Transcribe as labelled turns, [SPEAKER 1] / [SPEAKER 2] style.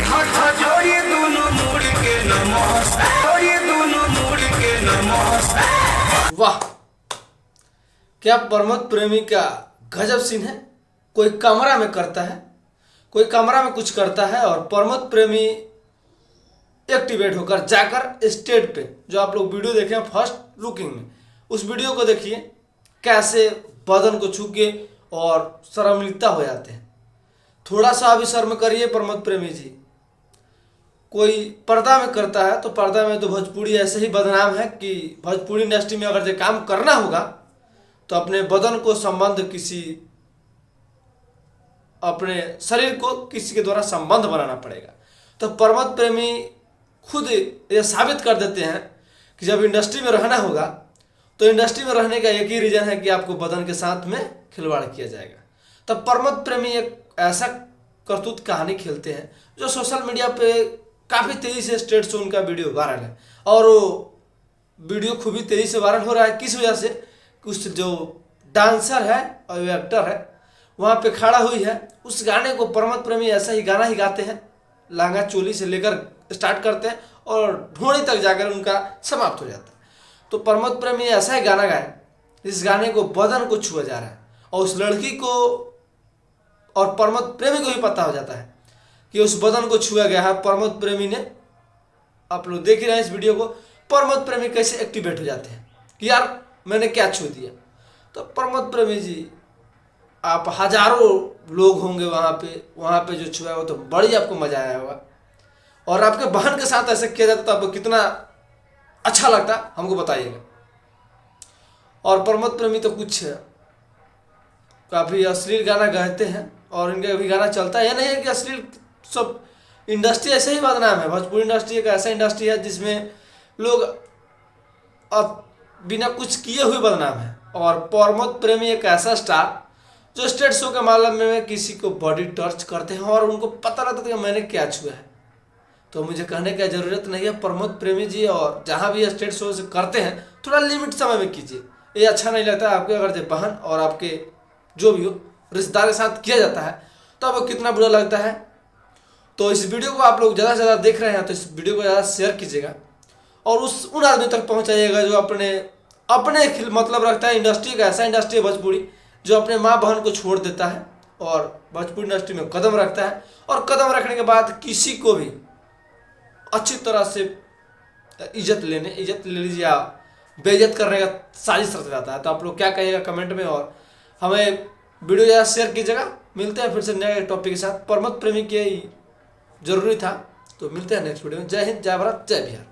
[SPEAKER 1] हाथ जोड़िए दोनों मुड़ के नमस्ते, जोड़िए दोनों मुड़ के नमस्ते।
[SPEAKER 2] वाह, क्या प्रमोद प्रेमी का गजब सीन है। कोई कमरा में करता है, कोई कमरा में कुछ करता है और प्रमोद प्रेमी एक्टिवेट होकर जाकर स्टेज पे, जो आप लोग वीडियो देखे हैं फर्स्ट लुकिंग में, उस वीडियो को देखिए कैसे बदन को छू के और शर्मिलता हो जाते हैं। थोड़ा सा अभी शर्म करिए प्रमोद प्रेमी जी। कोई पर्दा में करता है तो पर्दा में तो भोजपुरी ऐसे ही बदनाम है कि भोजपुरी इंडस्ट्री में अगर जो काम करना होगा तो अपने बदन को संबंध किसी, अपने शरीर को किसी के द्वारा संबंध बनाना पड़ेगा। तो प्रमोद प्रेमी खुद ये साबित कर देते हैं कि जब इंडस्ट्री में रहना होगा तो इंडस्ट्री में रहने का एक ही रीजन है कि आपको बदन के साथ में खिलवाड़ किया जाएगा। तब प्रमोद प्रेमी एक ऐसा करतूत कहानी खेलते हैं जो सोशल मीडिया पे काफ़ी तेज़ी से स्टेट शो उनका वीडियो वायरल है। और वो वीडियो खूब ही तेज़ी से वायरल हो रहा है। किस वजह से? कुछ जो डांसर है और वो एक्टर है वहाँ पे खड़ा हुई है, उस गाने को प्रमोद प्रेमी ऐसा ही गाना ही गाते हैं, लहंगा चोली से लेकर स्टार्ट करते हैं और ढोड़ी तक जाकर उनका समाप्त हो जाता है। तो प्रमोद प्रेमी ऐसा ही गाना गाए जिस गाने को बदन को छुआ जा रहा है और उस लड़की को और प्रमोद प्रेमी को भी पता हो जाता है कि उस बदन को छुआ गया है। प्रमोद प्रेमी ने, आप लोग देख ही रहे हैं इस वीडियो को, प्रमोद प्रेमी कैसे एक्टिवेट हो जाते हैं कि यार मैंने क्या छू दिया। तो प्रमोद प्रेमी जी, आप हजारों लोग होंगे वहाँ पे जो छुआ हो तो बड़ी आपको मजा आया होगा। और आपके बहन के साथ ऐसे किया जाता तो आपको कितना अच्छा लगता हमको बताइएगा। और प्रमोद प्रेमी तो कुछ काफ़ी अश्लील गाना गाते हैं और इनका भी गाना चलता है। यह नहीं है कि अश्लील सब इंडस्ट्री ऐसे ही बदनाम है। भोजपुरी इंडस्ट्री एक ऐसा इंडस्ट्री है जिसमें लोग अब बिना कुछ किए हुए बदनाम है। और प्रमोद प्रेमी एक ऐसा स्टार जो स्टेज शो के मामले में किसी को बॉडी टच करते हैं और उनको पता रहता है कि मैंने क्या छुआ है। तो मुझे कहने की ज़रूरत नहीं है प्रमोद प्रेमी जी, और जहाँ भी स्टेज शो से करते हैं थोड़ा लिमिट समय में कीजिए। ये अच्छा नहीं लगता आपके अगर जो बहन और आपके जो भी हो रिश्तेदार के साथ किया जाता है तो आपको कितना बुरा लगता है। तो इस वीडियो को आप लोग ज़्यादा से ज़्यादा देख रहे हैं तो इस वीडियो को ज़्यादा शेयर कीजिएगा और उन आदमी तक पहुँचाइएगा जो अपने मतलब रखता है। इंडस्ट्री का ऐसा इंडस्ट्री है भोजपुरी जो अपने माँ बहन को छोड़ देता है और भोजपुरी इंडस्ट्री में कदम रखता है, और कदम रखने के बाद किसी को भी अच्छी तरह से इज्जत ले लीजिए या बेइज्जत करने का साजिश रच जाता है। तो आप लोग क्या कहिएगा कमेंट में, और हमें वीडियो ज़्यादा शेयर कीजिएगा। मिलते हैं फिर से नए टॉपिक के साथ। प्रमोद प्रेमी के जरूरी था, तो मिलते हैं नेक्स्ट वीडियो में। जय हिंद, जय भारत, जय बिहार।